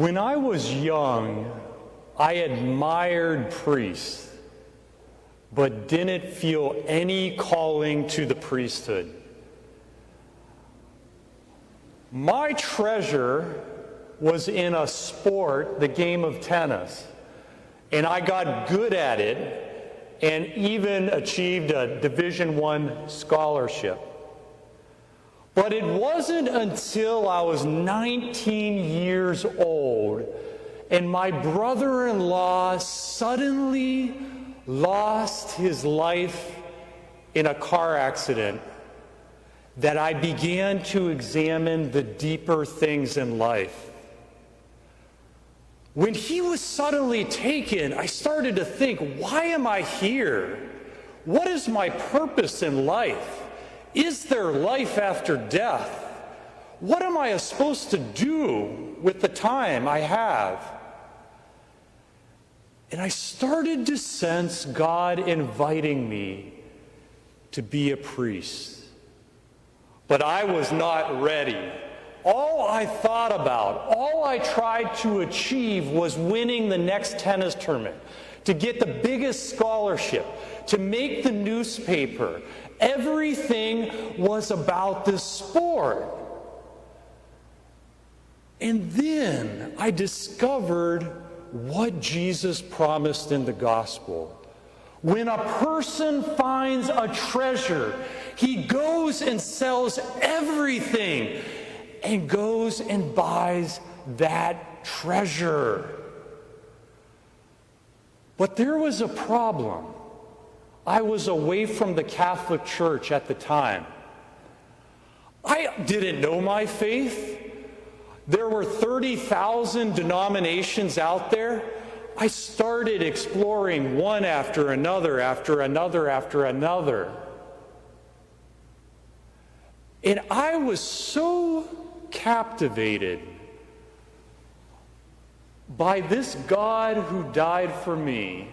When I was young, I admired priests, but didn't feel any calling to the priesthood. My treasure was in a sport, the game of tennis, and I got good at it and even achieved a Division I scholarship. But it wasn't until I was 19 years old and my brother-in-law suddenly lost his life in a car accident that I began to examine the deeper things in life. When he was suddenly taken, I started to think, why am I here? What is my purpose in life? Is there life after death? What am I supposed to do with the time I have? And I started to sense God inviting me to be a priest. But I was not ready. All I thought about, all I tried to achieve was winning the next tennis tournament, to get the biggest scholarship, to make the newspaper. Everything was about this sport. And then I discovered what Jesus promised in the gospel. When a person finds a treasure, he goes and sells everything and goes and buys that treasure. But there was a problem. I was away from the Catholic Church at the time. I didn't know my faith. There were 30,000 denominations out there. I started exploring one after another, after another, after another. And I was so captivated by this God who died for me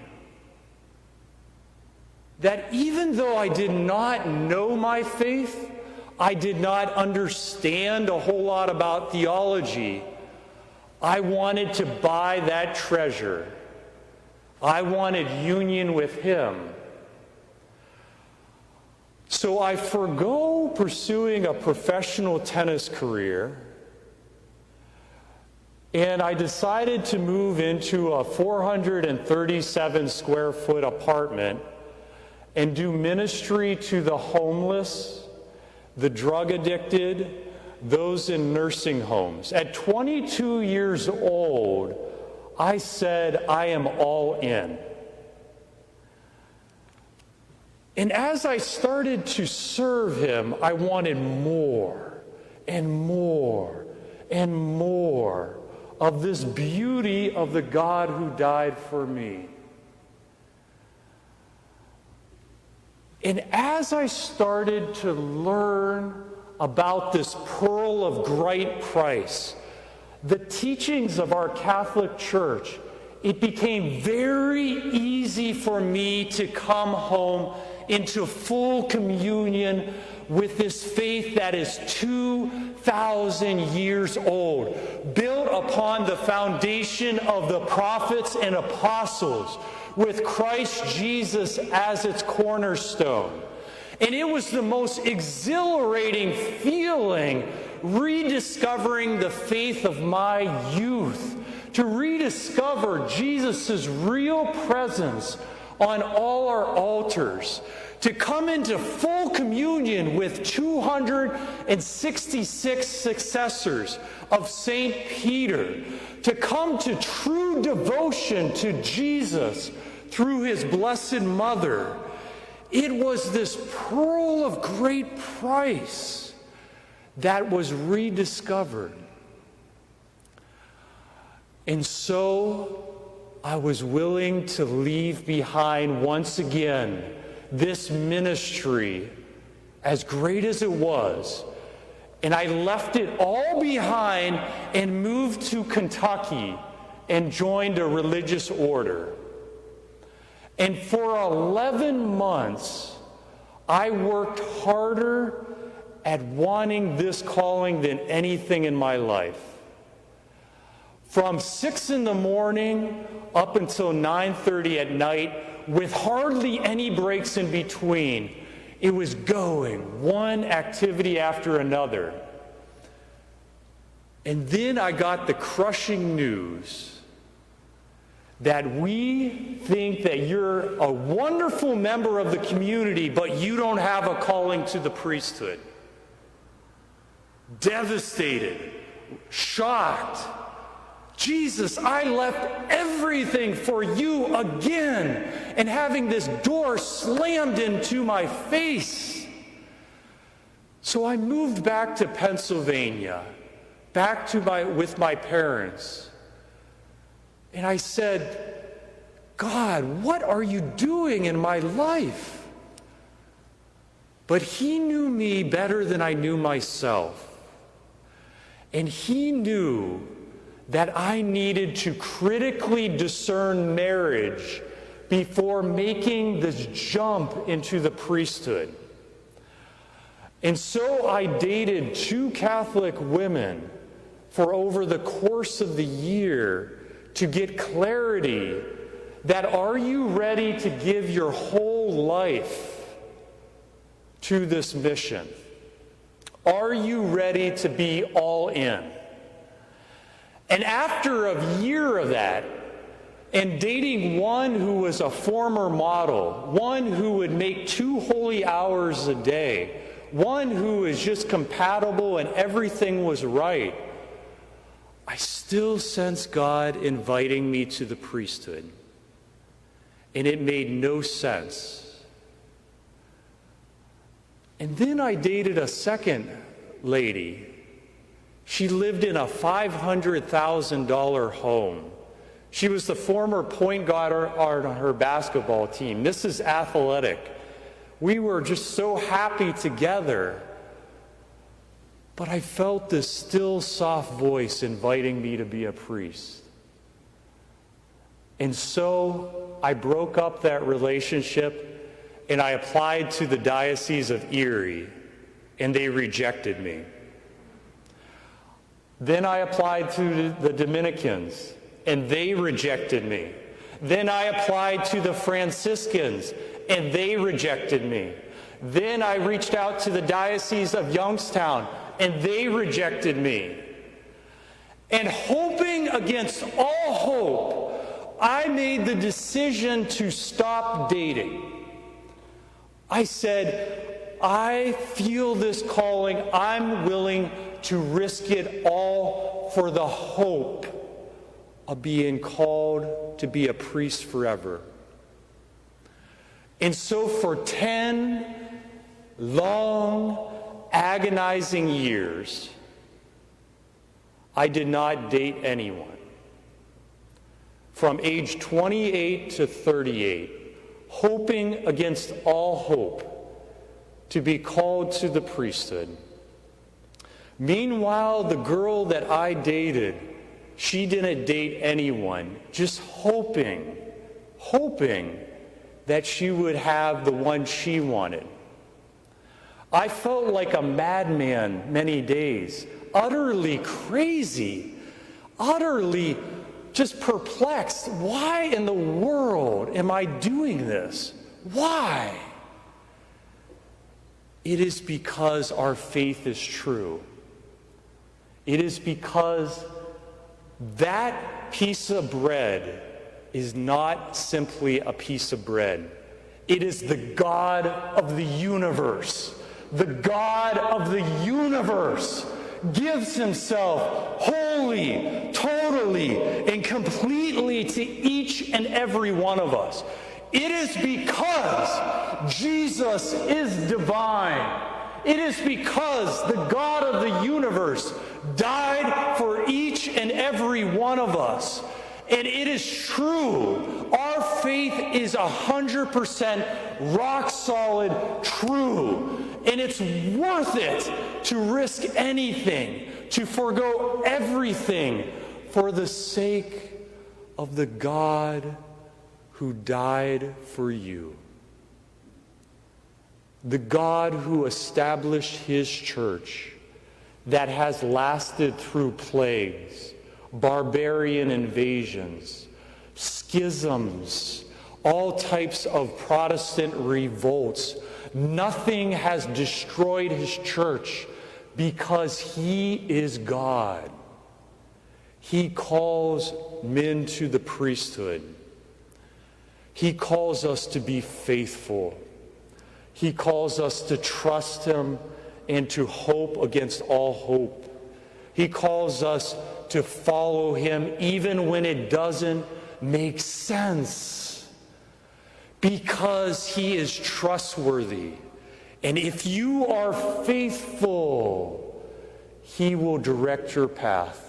that even though I did not know my faith, I did not understand a whole lot about theology, I wanted to buy that treasure. I wanted union with Him. So I forgo pursuing a professional tennis career, and I decided to move into a 437 square foot apartment and do ministry to the homeless, the drug addicted, those in nursing homes. At 22 years old, I said, I am all in. And as I started to serve Him, I wanted more and more and more of this beauty of the God who died for me. And as I started to learn about this pearl of great price, the teachings of our Catholic Church, it became very easy for me to come home into full communion with this faith that is 2,000 years old, built upon the foundation of the prophets and apostles, with Christ Jesus as its cornerstone. And it was the most exhilarating feeling, rediscovering the faith of my youth, to rediscover Jesus' real presence on all our altars, to come into full communion with 266 successors of St. Peter, to come to true devotion to Jesus through His Blessed Mother. It was this pearl of great price that was rediscovered. And so I was willing to leave behind once again this ministry, as great as it was, and I left it all behind and moved to Kentucky and joined a religious order. And for 11 months, I worked harder at wanting this calling than anything in my life. from 6 in the morning up until 9:30 at night, with hardly any breaks in between. It was going, one activity after another. And then I got the crushing news that we think that you're a wonderful member of the community, but you don't have a calling to the priesthood. Devastated, shocked. Jesus, I left everything for you again, and having this door slammed into my face. So I moved back to Pennsylvania, back to with my parents. And I said, God, what are you doing in my life? But he knew me better than I knew myself. And he knew that I needed to critically discern marriage before making this jump into the priesthood. And so I dated 2 Catholic women for over the course of the year to get clarity that, are you ready to give your whole life to this mission? Are you ready to be all in? And after a year of that, and dating one who was a former model, one who would make 2 holy hours a day, one who was just compatible and everything was right, I still sensed God inviting me to the priesthood. And it made no sense. And then I dated a second lady. She lived in a $500,000 home. She was the former point guard on her basketball team, Mrs. Athletic. We were just so happy together. But I felt this still, soft voice inviting me to be a priest. And so I broke up that relationship and I applied to the Diocese of Erie, and they rejected me. Then I applied to the Dominicans, and they rejected me. Then I applied to the Franciscans, and they rejected me. Then I reached out to the Diocese of Youngstown, and they rejected me. And hoping against all hope, I made the decision to stop dating. I said, I feel this calling. I'm willing to risk it all for the hope of being called to be a priest forever. And so for 10 long, agonizing years, I did not date anyone. From age 28 to 38, hoping against all hope to be called to the priesthood. Meanwhile, the girl that I dated, she didn't date anyone, just hoping that she would have the one she wanted. I felt like a madman many days, utterly crazy, utterly just perplexed. Why in the world am I doing this? Why? It is because our faith is true. It is because that piece of bread is not simply a piece of bread. It is the God of the universe. The God of the universe gives himself wholly, totally, and completely to each and every one of us. It is because Jesus is divine. It is because the God of the universe died for each and every one of us. And it is true. Our faith is 100% rock solid true. And it's worth it to risk anything, to forego everything for the sake of the God who died for you. The God who established his church that has lasted through plagues, barbarian invasions, schisms, all types of Protestant revolts. Nothing has destroyed his church because he is God. He calls men to the priesthood. He calls us to be faithful. He calls us to trust him and to hope against all hope. He calls us to follow him even when it doesn't make sense, because he is trustworthy. And if you are faithful, he will direct your path.